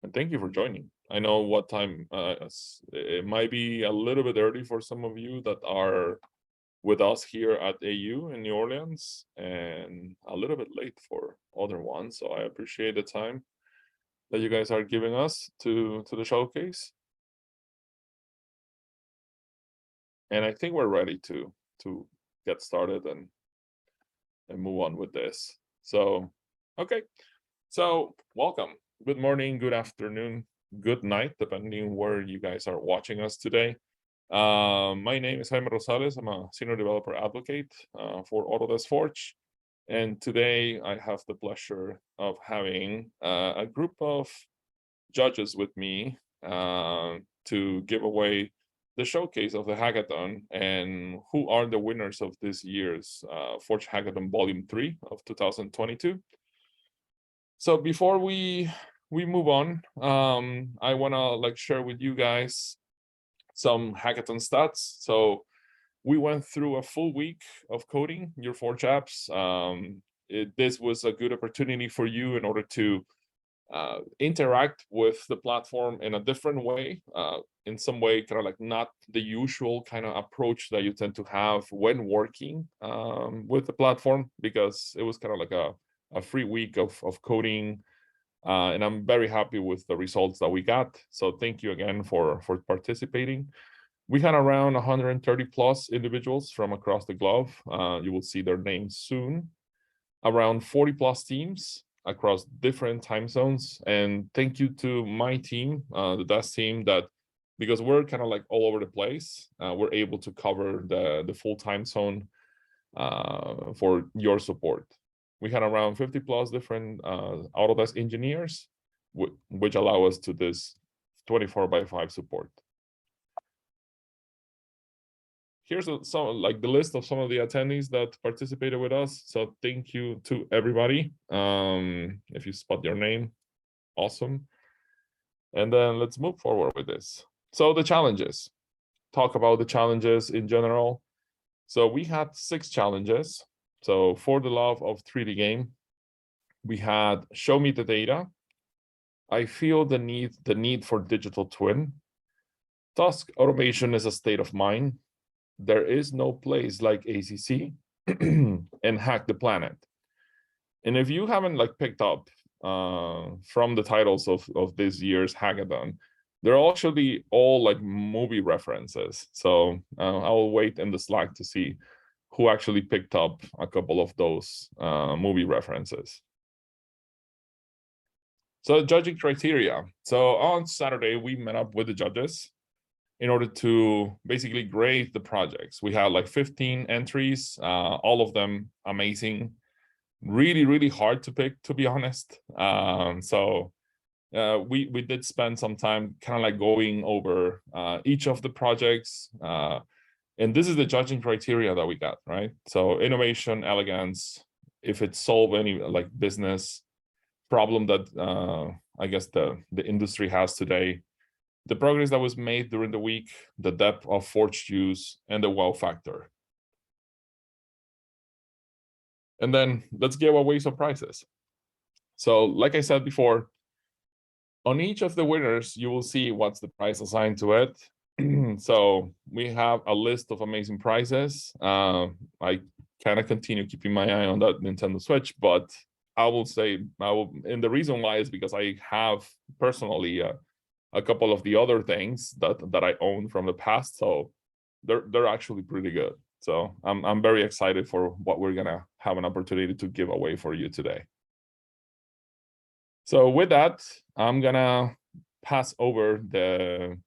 and thank you for joining. I know what time, it might be a little bit early for some of you that are with us here at AU in New Orleans, and a little bit late for other ones. So I appreciate the time that you guys are giving us to the showcase. And I think we're ready to get started and move on with this. So, okay. So welcome. Good morning, good afternoon, good night, depending where you guys are watching us today. My name is Jaime Rosales. I'm a senior developer advocate for Autodesk Forge. And today I have the pleasure of having a group of judges with me to give away the showcase of the hackathon and who are the winners of this year's Forge Hackathon Volume 3 of 2022. So before we move on, I want to share with you guys some hackathon stats. So we went through a full week of coding your Forge apps. This was a good opportunity for you in order to interact with the platform in a different way, in some way kind of like not the usual kind of approach that you tend to have when working with the platform, because it was kind of like a free week of coding, and I'm very happy with the results that we got. So thank you again for participating. We had around 130 plus individuals from across the globe. You will see their names soon. Around 40 plus teams across different time zones. And thank you to my team, the DAS team, that because we're kind of like all over the place, we're able to cover the full time zone for your support. We had around 50 plus different Autodesk engineers, which allow us to this 24/5 support. Here's some the list of some of the attendees that participated with us. So thank you to everybody. If you spot your name, awesome. And then let's move forward with this. So the challenges, talk about the challenges in general. So we had 6 challenges. So for the love of 3D game, we had show me the data. I feel the need for digital twin. Task automation is a state of mind. There is no place like ACC, and hack the planet. And if you haven't picked up from the titles of this year's hackathon, they're actually all movie references. So I'll wait in the Slack to see who actually picked up a couple of those movie references. So judging criteria. So on Saturday, we met up with the judges in order to basically grade the projects. We had 15 entries, all of them amazing, really, really hard to pick, to be honest. We did spend some time kind of going over each of the projects. And this is the judging criteria that we got, right? So innovation, elegance, if it solve any business problem that I guess the industry has today, the progress that was made during the week, the depth of Forge use, and the wow factor. And then let's give away some prizes. So like I said before, on each of the winners, you will see what's the prize assigned to it. So we have a list of amazing prizes. I kind of continue keeping my eye on that Nintendo Switch, but I will say, and the reason why is because I have personally a couple of the other things that I own from the past, so they're actually pretty good. So I'm very excited for what we're gonna have an opportunity to give away for you today. So with that, I'm gonna pass over the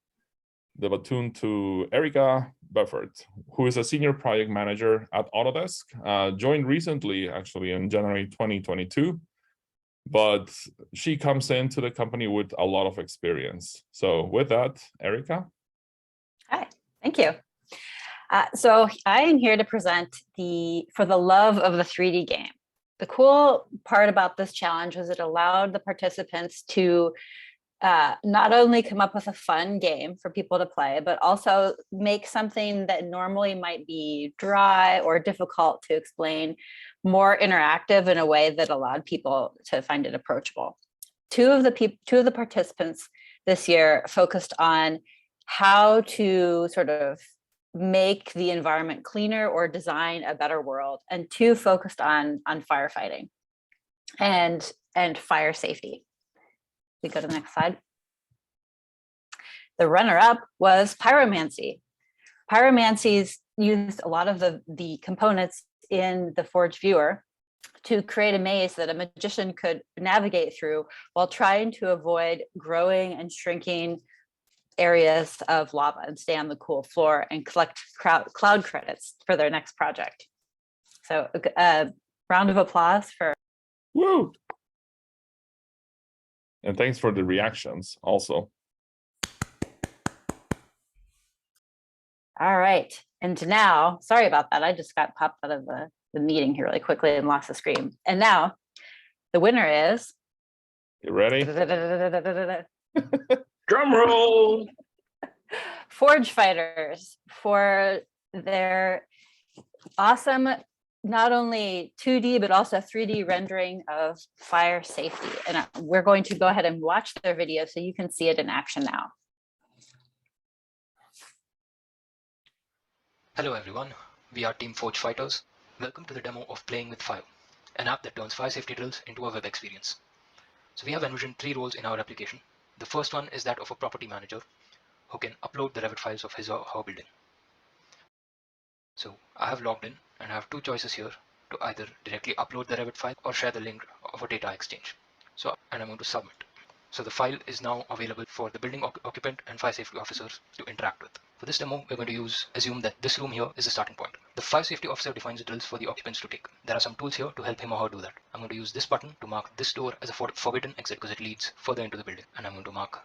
baton to Erica Buffert, who is a senior project manager at Autodesk, joined recently, actually in January 2022. But she comes into the company with a lot of experience. So with that, Erica. Hi, thank you. So I am here to present For the Love of the 3D Game. The cool part about this challenge was it allowed the participants to not only come up with a fun game for people to play, but also make something that normally might be dry or difficult to explain more interactive in a way that allowed people to find it approachable. two of the participants this year focused on how to sort of make the environment cleaner or design a better world, and two focused on firefighting and fire safety. We go to the next slide. The runner-up was pyromancy. Pyromancy's used a lot of the components in the Forge viewer to create a maze that a magician could navigate through while trying to avoid growing and shrinking areas of lava and stay on the cool floor and collect cloud credits for their next project. So a round of applause for. Woo! And thanks for the reactions also. All right. And now, sorry about that. I just got popped out of the meeting here really quickly and lost the screen. And now the winner is. You ready? Drum roll! Forge Fighters for their awesome, not only 2D, but also 3D rendering of fire safety. And we're going to go ahead and watch their video so you can see it in action now. Hello everyone, we are Team Forge Fighters. Welcome to the demo of Playing with Fire, an app that turns fire safety drills into a web experience. So we have envisioned 3 roles in our application. The first one is that of a property manager who can upload the Revit files of his or her building. So I have logged in and I have 2 choices here to either directly upload the Revit file or share the link of a data exchange. And I'm going to submit. So the file is now available for the building occupant and fire safety officers to interact with. For this demo, we're going to assume that this room here is the starting point. The fire safety officer defines the drills for the occupants to take. There are some tools here to help him or her do that. I'm going to use this button to mark this door as a forbidden exit because it leads further into the building. And I'm going to mark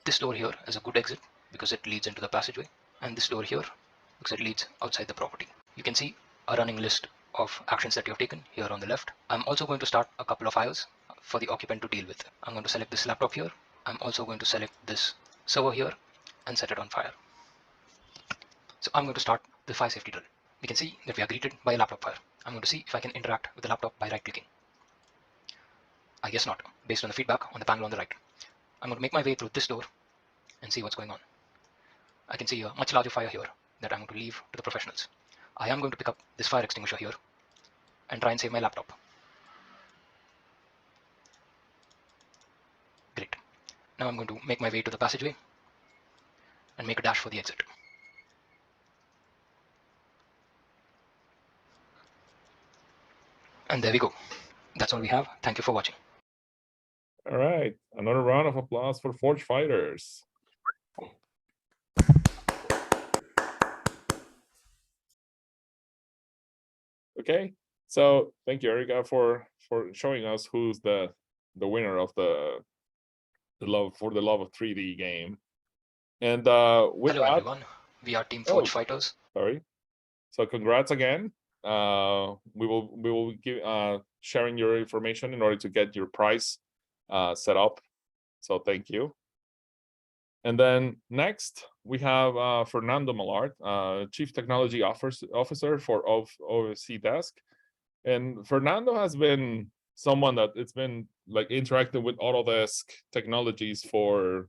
this door here as a good exit because it leads into the passageway. And this door here because it leads outside the property. You can see a running list of actions that you have taken here on the left. I'm also going to start a couple of fires for the occupant to deal with. I'm going to select this laptop here. I'm also going to select this server here and set it on fire. So I'm going to start the fire safety drill. We can see that we are greeted by a laptop fire. I'm going to see if I can interact with the laptop by right-clicking. I guess not, based on the feedback on the panel on the right. I'm going to make my way through this door and see what's going on. I can see a much larger fire here that I'm going to leave to the professionals. I am going to pick up this fire extinguisher here and try and save my laptop. Great. Now I'm going to make my way to the passageway and make a dash for the exit. And there we go. That's all we have. Thank you for watching. All right, another round of applause for Forge Fighters. Okay, so thank you, Erica, for showing us who's the winner of the love of 3D game. And with Hello that, everyone, we are Team Forge Fighters. sorry. So congrats again. We will give sharing your information in order to get your prize set up. So thank you. And then next we have Fernando Malart, Chief Technology Officer for Autodesk. And Fernando has been someone that it's been like interacting with Autodesk technologies for,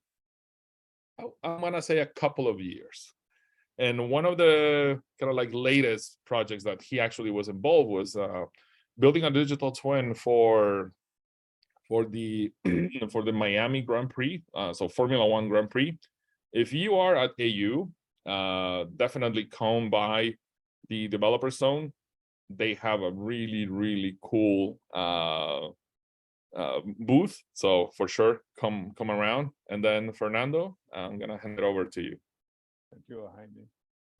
I'm gonna say, a couple of years. And one of the kind of like latest projects that he actually was involved was building a digital twin for the for the Miami Grand Prix, so Formula One Grand Prix. If you are at AU, definitely come by the developer zone. They have a really cool booth, so for sure come around. And then Fernando, I'm gonna hand it over to you. Thank you, Jaime.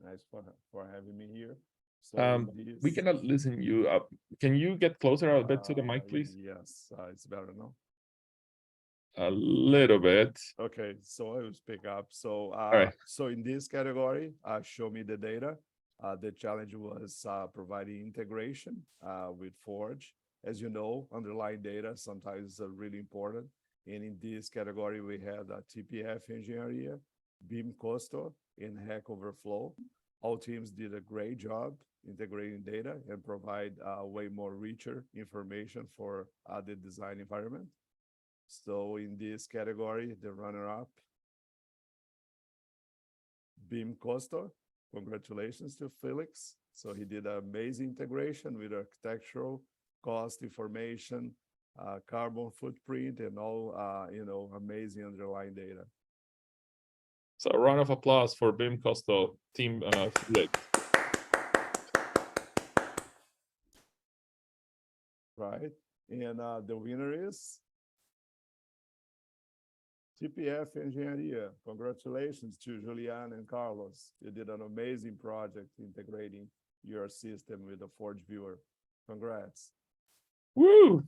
Nice for having me here. So we cannot listen you up. Can you get closer a bit to the mic, please? Yes, it's better now. A little bit. Okay, so I will speak up. So, right. So in this category, show me the data. The challenge was providing integration with Forge. As you know, underlying data sometimes is really important. And in this category, we had TPF Engineering, Beam Coastal, and Hack Overflow. All teams did a great job integrating data and provide way more richer information for the design environment. So in this category, the runner-up, Beam Costa. Congratulations to Felix. So he did an amazing integration with architectural cost information, carbon footprint, and all amazing underlying data. So a round of applause for BIM Costo team Felix. Right, and the winner is TPF Engenharia. Congratulations to Julian and Carlos. You did an amazing project integrating your system with the Forge viewer. Congrats. Woo!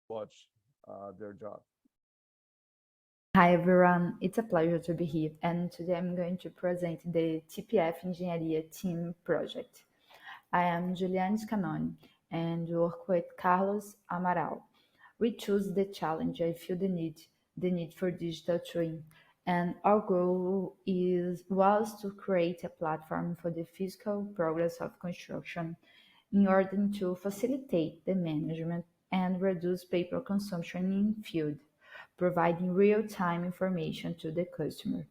Watch their job. Hi everyone, it's a pleasure to be here, and today I'm going to present the TPF Engenharia team project. I am Juliane Scanoni and work with Carlos Amaral. We choose the challenge. I feel the need for digital twin, and our goal was to create a platform for the physical progress of construction in order to facilitate the management and reduce paper consumption in field, providing real-time information to the customer.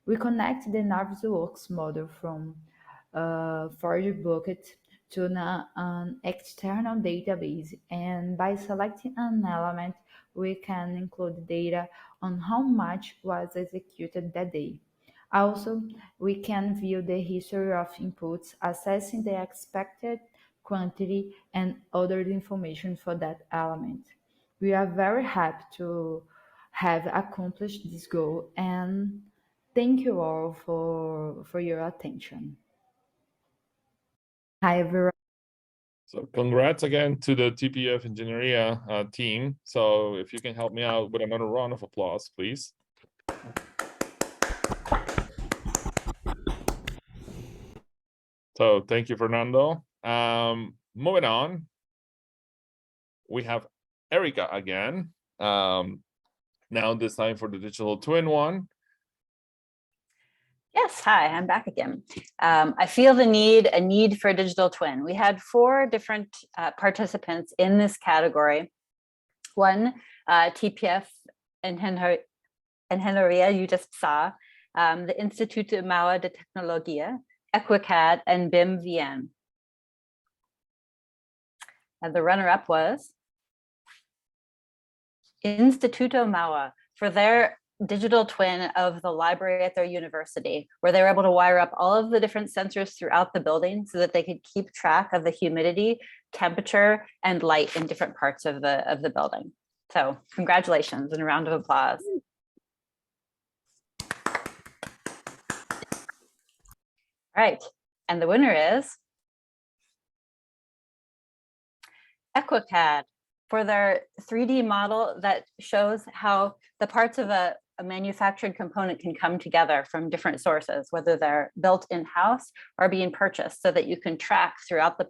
We connect the Navisworks model from Forge Bucket to an external database, and by selecting an element, we can include data on how much was executed that day. Also, we can view the history of inputs, assessing the expected quantity and other information for that element. We are very happy to have accomplished this goal, and thank you all for your attention. Hi everyone. So congrats again to the TPF Engineeria team. So if you can help me out with another round of applause, please. So thank you, Fernando. Moving on, we have Erica again. Now this time for the digital twin one. Yes, hi, I'm back again. I feel a need for a digital twin. We had 4 different participants in this category. One, TPF Engenharia, you just saw, the Instituto Mauer de Tecnologia, EquiCAD, and BIM VM. And the runner-up was Instituto Mauer for their digital twin of the library at their university, where they were able to wire up all of the different sensors throughout the building so that they could keep track of the humidity, temperature, and light in different parts of the building. So congratulations and a round of applause. All right, and the winner is EquiCAD for their 3D model that shows how the parts of a manufactured component can come together from different sources, whether they're built in-house or being purchased, so that you can track throughout the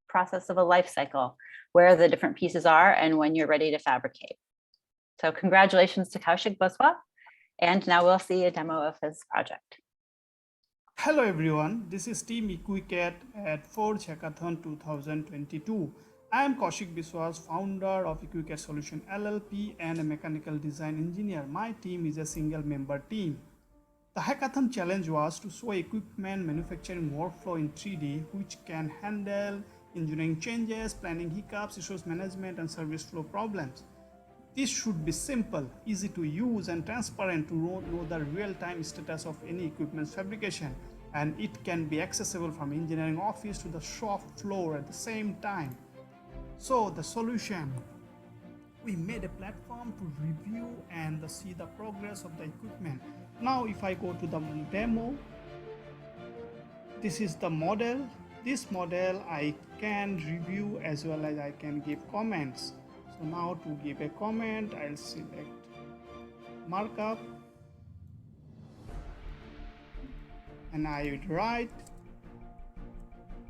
process of a life cycle where the different pieces are and when you're ready to fabricate. So congratulations to Kaushik Boswa. And now we'll see a demo of his project. Hello everyone, this is Team EquiCAD at Forge Hackathon 2022. I am Kaushik Biswas, founder of EquiCAD Solution LLP and a mechanical design engineer. My team is a single member team. The hackathon challenge was to show equipment manufacturing workflow in 3D which can handle engineering changes, planning hiccups, issues management, and service flow problems. This should be simple, easy to use, and transparent to know the real-time status of any equipment's fabrication, and it can be accessible from engineering office to the shop floor at the same time. So the solution, we made a platform to review and see the progress of the equipment. Now if I go to the demo, this is the model. This model I can review as well as I can give comments. So now to give a comment, I'll select markup and I would write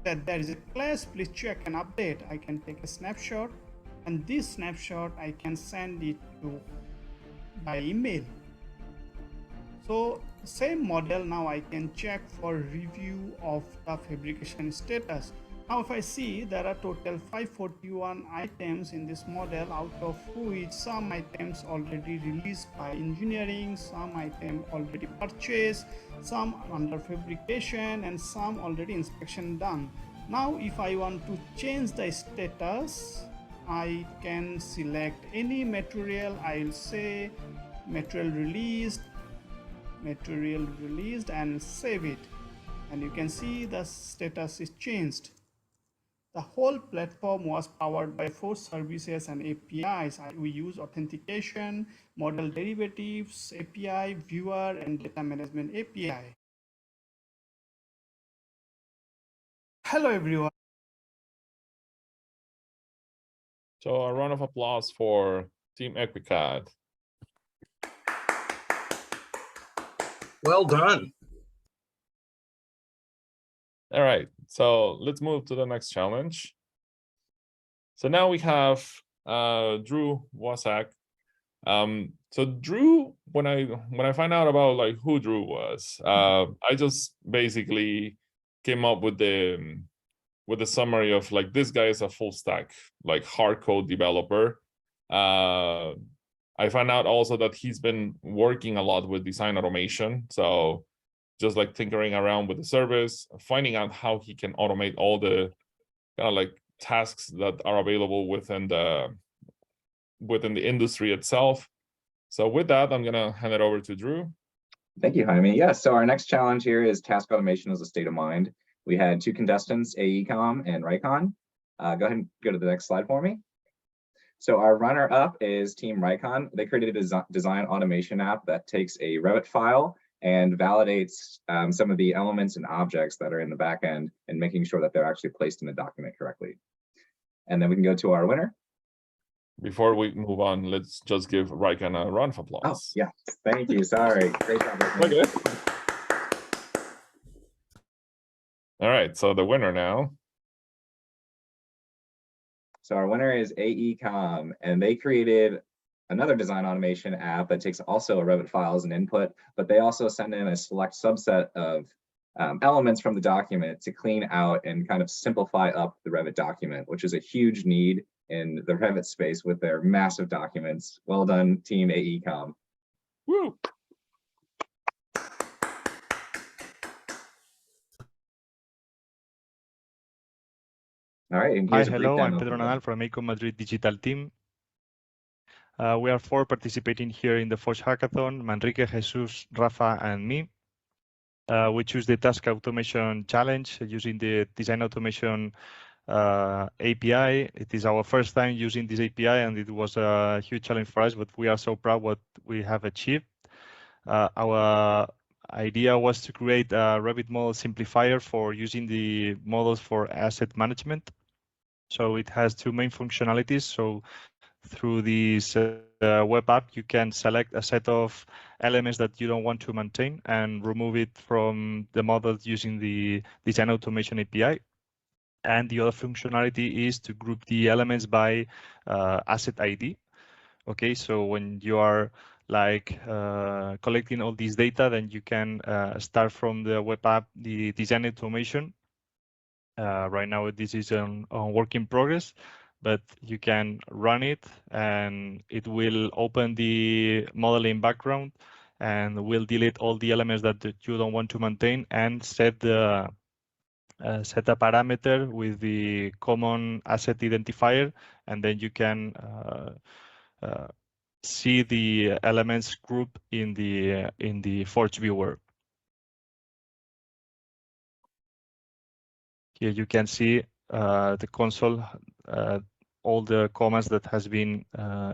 that there is a class, please check and update. I can take a snapshot, and this snapshot I can send it to by email. So same model, now I can check for review of the fabrication status. Now, if I see there are total 541 items in this model, out of which some items already released by engineering, some item already purchased, some under fabrication, and some already inspection done. Now, if I want to change the status, I can select any material. I'll say material released, and save it. And you can see the status is changed. The whole platform was powered by Forge services and APIs. We use authentication, model derivatives API, viewer, and data management API. Hello, everyone. So a round of applause for Team EquiCAD. Well done. All right, so let's move to the next challenge. So now we have Drew Wasak. So Drew, when I find out about like who Drew was, I just basically came up with the summary of like, this guy is a full stack like hard code developer. I found out also that he's been working a lot with design automation, so just like tinkering around with the service, finding out how he can automate all the kind of like tasks that are available within the industry itself. So with that, I'm gonna hand it over to Drew. Thank you, Jaime. Yeah, so our next challenge here is task automation as a state of mind. We had two contestants, AECOM and Rycon. Go ahead and go to the next slide for me. So our runner-up is Team Rycon. They created a design automation app that takes a Revit file and validates some of the elements and objects that are in the back end and making sure that they're actually placed in the document correctly. And then we can go to our winner. Before we move on, let's just give Rycon a round of Oh, applause. yeah, thank you, sorry. Great job. Okay. All right, so the winner now. So our winner is AECOM, and they created another design automation app that takes also a Revit file as an input, but they also send in a select subset of elements from the document to clean out and kind of simplify up the Revit document, which is a huge need in the Revit space with their massive documents. Well done, Team AECOM. Woo! All right, and Hi, here's a hello, breakdown I'm of Pedro the- Nadal from AECOM Madrid Digital Team. We are four participating here in the Forge Hackathon, Manrique, Jesus, Rafa, and me. We choose the task automation challenge using the design automation API. It is our first time using this API, and it was a huge challenge for us, but we are so proud what we have achieved. Our idea was to create a Revit model simplifier for using the models for asset management. So it has two main functionalities. So through this web app, you can select a set of elements that you don't want to maintain and remove it from the model using the design automation API. And the other functionality is to group the elements by asset ID. Okay, so when you are like collecting all this data, then you can start from the web app, the design automation. Right now, this is on work in progress, but you can run it and it will open the modeling background and will delete all the elements that you don't want to maintain and set the set a parameter with the common asset identifier, and then you can see the elements group in the Forge viewer. Here you can see the console, all the commands that has been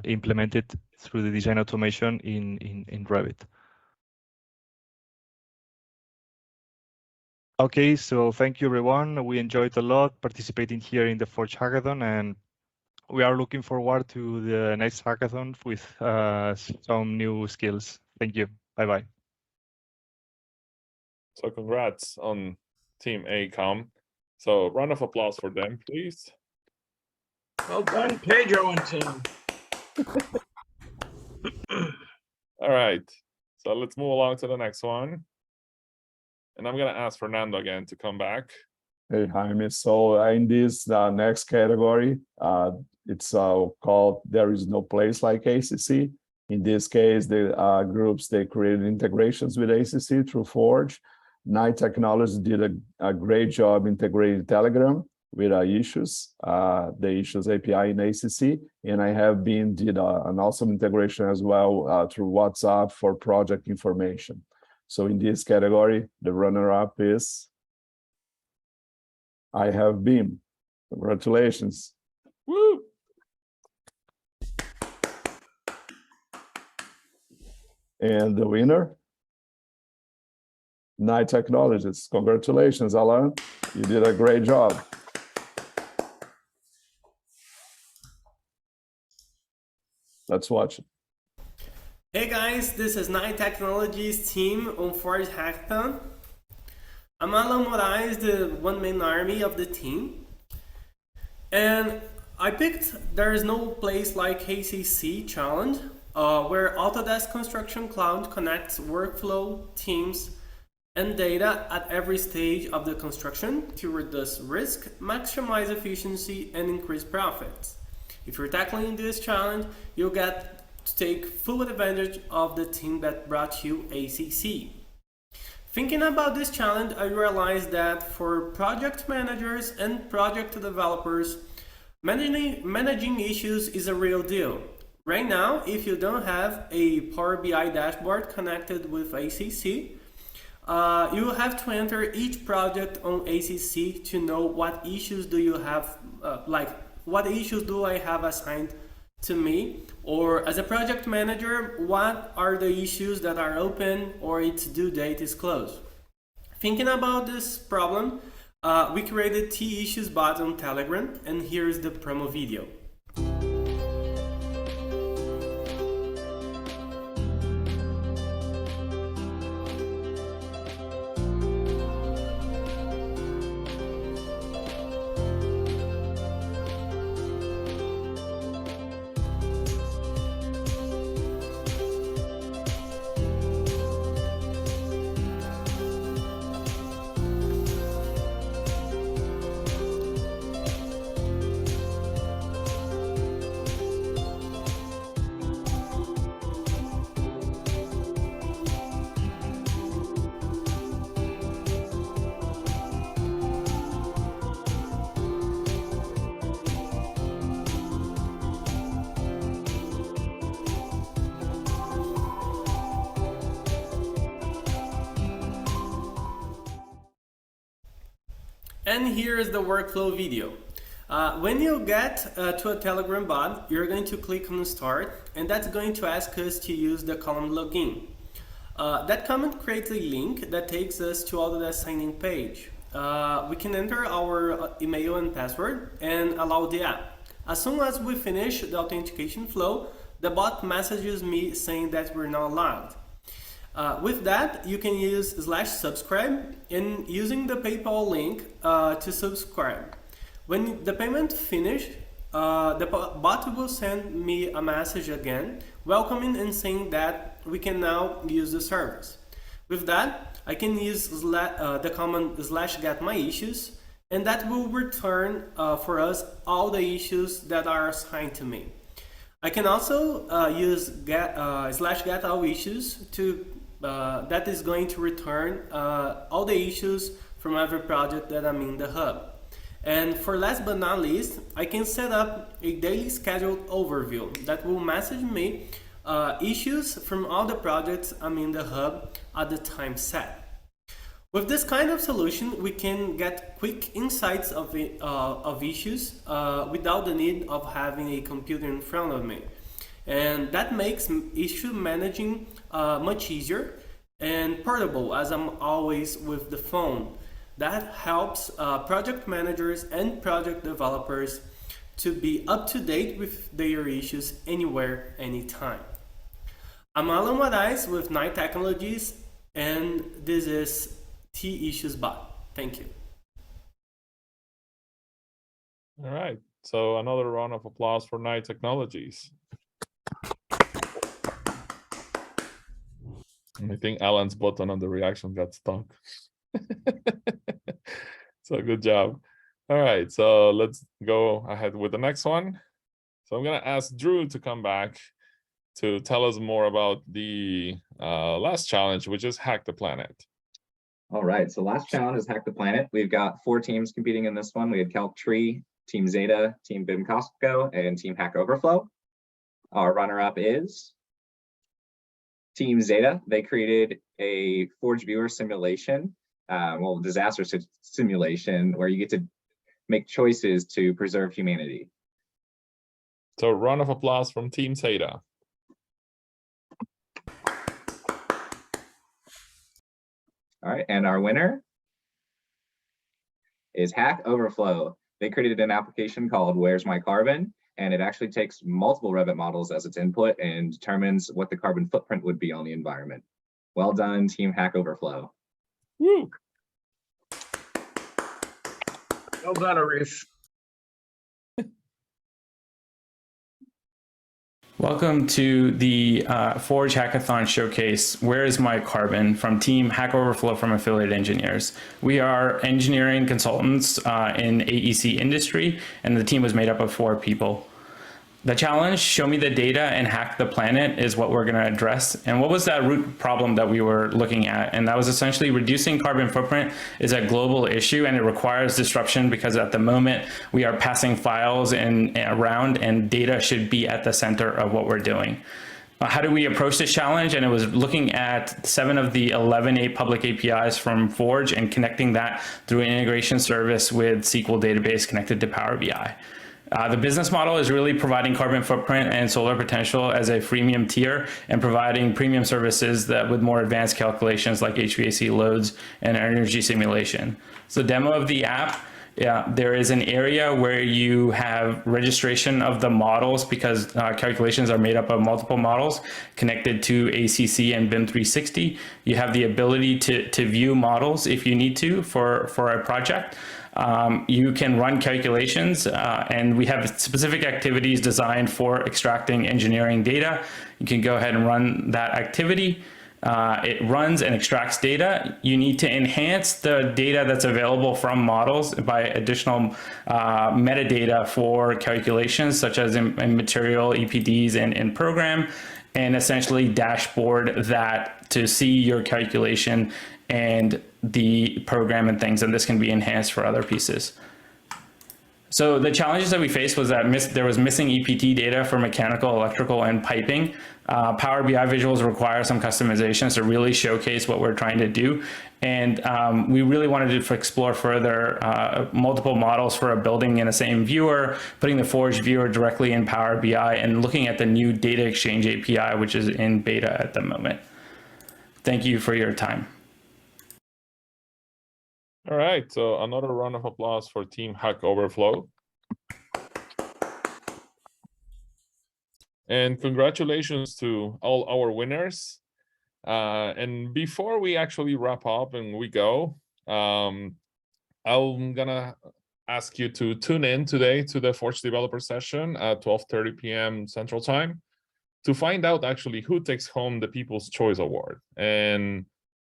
implemented through the design automation in Revit. Okay, so thank you everyone. We enjoyed a lot participating here in the Forge Hackathon, and we are looking forward to the next hackathon with some new skills. Thank you. Bye-bye. So congrats on Team AECOM. So round of applause for them, please. Well done, Pedro and team. All right, so let's move along to the next one. And I'm gonna ask Fernando again to come back. Hey, Jaime. So in this next category, it's called There is no place like ACC. In this case, the groups, they created integrations with ACC through Forge. Knight Technologies did a great job integrating Telegram with issues, the issues API in ACC. And I have did an awesome integration as well through WhatsApp for project information. So in this category, the runner-up is I have Beam. Congratulations. Woo! And the winner, Knight Technologies. Congratulations, Alan. You did a great job. Let's watch it. Hey guys, this is Knight Technologies team on Forge Hackathon. I'm Alan Moraes, the one-man army of the team. And I picked There is no place like ACC challenge, where Autodesk Construction Cloud connects workflow, teams, and data at every stage of the construction to reduce risk, maximize efficiency, and increase profits. If you're tackling this challenge, you'll get to take full advantage of the team that brought you ACC. Thinking about this challenge, I realized that for project managers and project developers, managing issues is a real deal. Right now, if you don't have a Power BI dashboard connected with ACC, you have to enter each project on ACC to know what issues do you have, what issues do I have assigned to me, or as a project manager, what are the issues that are open or its due date is closed. Thinking about this problem, we created T issues bot on Telegram, and here's the promo video. And here is the workflow video. When you get to a Telegram bot, you're going to click on Start, and that's going to ask us to use the column login. That comment creates a link that takes us to Autodesk sign-in page. We can enter our email and password and allow the app. As soon as we finish the authentication flow, the bot messages me saying that we're not logged. With that, you can use /subscribe and using the PayPal link to subscribe. When the payment finished, the bot will send me a message again, welcoming and saying that we can now use the service. With that, I can use the command /getMyIssues, and that will return for us all the issues that are assigned to me. I can also use /getAllIssues to that is going to return all the issues from every project that I'm in the hub. And for last but not least, I can set up a daily scheduled overview that will message me issues from all the projects I'm in the hub at the time set. With this kind of solution, we can get quick insights of issues without the need of having a computer in front of me. And that makes issue managing much easier and portable, as I'm always with the phone. That helps project managers and project developers to be up to date with their issues anywhere, anytime. I'm Alan Moraes with Knight Technologies, and this is T Issues Bot. Thank you. All right. So another round of applause for Knight Technologies. I think Alan's button on the reaction got stuck. So good job. All right, so let's go ahead with the next one. So I'm gonna ask Drew to come back to tell us more about the last challenge, which is Hack the Planet. All right, so last challenge is Hack the Planet. We've got 4 teams competing in this one. We had Calc Tree, Team Zeta, Team BIM Costco, and Team Hack Overflow. Our runner-up is Team Zeta. They created a Forge viewer simulation, disaster simulation, where you get to make choices to preserve humanity. So round of applause from Team Zeta. All right, and our winner is Hack Overflow. They created an application called Where's My Carbon? And it actually takes multiple Revit models as its input and determines what the carbon footprint would be on the environment. Well done, Team Hack Overflow. Woo! Well done, Arif. Welcome to the Forge Hackathon Showcase, Where is My Carbon? From Team Hack Overflow from Affiliate Engineers. We are engineering consultants in AEC industry, and the team was made up of 4 people. The challenge, show me the data and hack the planet, is what we're going to address. And what was that root problem that we were looking at? And that was essentially reducing carbon footprint is a global issue, and it requires disruption because at the moment we are passing files around, and data should be at the center of what we're doing. How do we approach this challenge? And it was looking at 7 of the 11 public APIs from Forge and connecting that through an integration service with SQL database connected to Power BI. The business model is really providing carbon footprint and solar potential as a freemium tier and providing premium services that with more advanced calculations like HVAC loads and energy simulation. So demo of the app, there is an area where you have registration of the models because calculations are made up of multiple models connected to ACC and BIM 360. You have the ability to view models if you need to for a project. You can run calculations, and we have specific activities designed for extracting engineering data. You can go ahead and run that activity. It runs and extracts data. You need to enhance the data that's available from models by additional metadata for calculations, such as in material, EPDs, and in program, and essentially dashboard that to see your calculation and the program and things, and this can be enhanced for other pieces. So the challenges that we faced was that there was missing EPT data for mechanical, electrical, and piping. Power BI visuals require some customizations to really showcase what we're trying to do. And we really wanted to explore further multiple models for a building in the same viewer, putting the Forge viewer directly in Power BI, and looking at the new data exchange API, which is in beta at the moment. Thank you for your time. All right, so another round of applause for Team Hack Overflow. And congratulations to all our winners. And before we actually wrap up and we go, I'm gonna ask you to tune in today to the Forge Developer Session at 12:30 p.m. Central Time to find out actually who takes home the People's Choice Award. And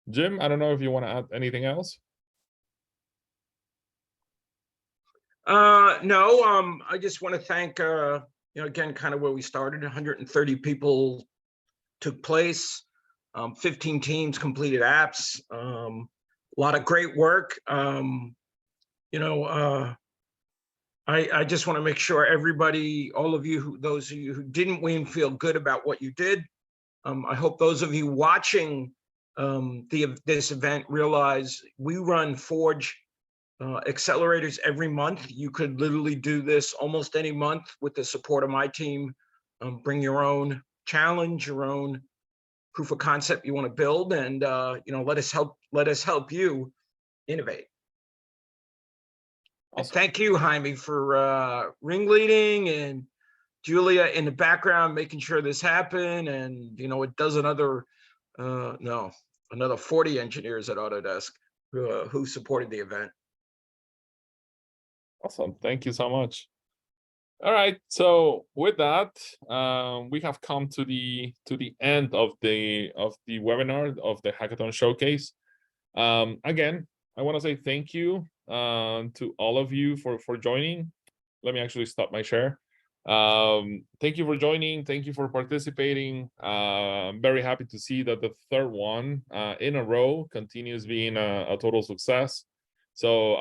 Jim, I don't know if you want to add anything else. No, I just want to thank, again, kind of where we started, 130 people took place, 15 teams completed apps, a lot of great work. I just want to make sure everybody, all of you, those of you who didn't win, feel good about what you did. I hope those of you watching this event realize we run Forge accelerators every month. You could literally do this almost any month with the support of my team. Bring your own challenge, your own proof of concept you want to build, and let us help you innovate. Awesome. And thank you, Jaime, for ringleading, and Julia in the background making sure this happened. And it does another 40 engineers at Autodesk who supported the event. Awesome, thank you so much. All right, so with that, we have come to the end of the webinar of the Hackathon Showcase. Again, I want to say thank you to all of you for joining. Let me actually stop my share. Thank you for joining. Thank you for participating. I'm very happy to see that the third one in a row continues being a total success. So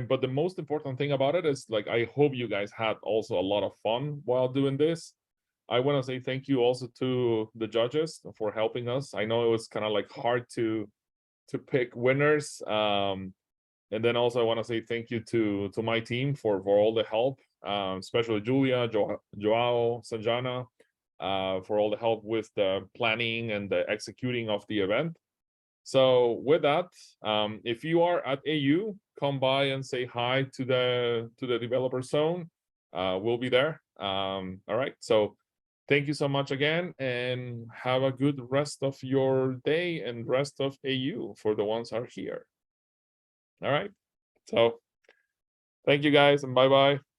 but the most important thing about it is, like, I hope you guys had also a lot of fun while doing this. I want to say thank you also to the judges for helping us. I know it was kind of like hard to pick winners. And then also I want to say thank you to my team for all the help, especially Julia, Joao, Sanjana, for all the help with the planning and the executing of the event. So with that, if you are at AU, come by and say hi to the developer zone. We'll be there. All right. So thank you so much again, and have a good rest of your day and rest of AU for the ones who are here. All right. So thank you guys, and bye-bye.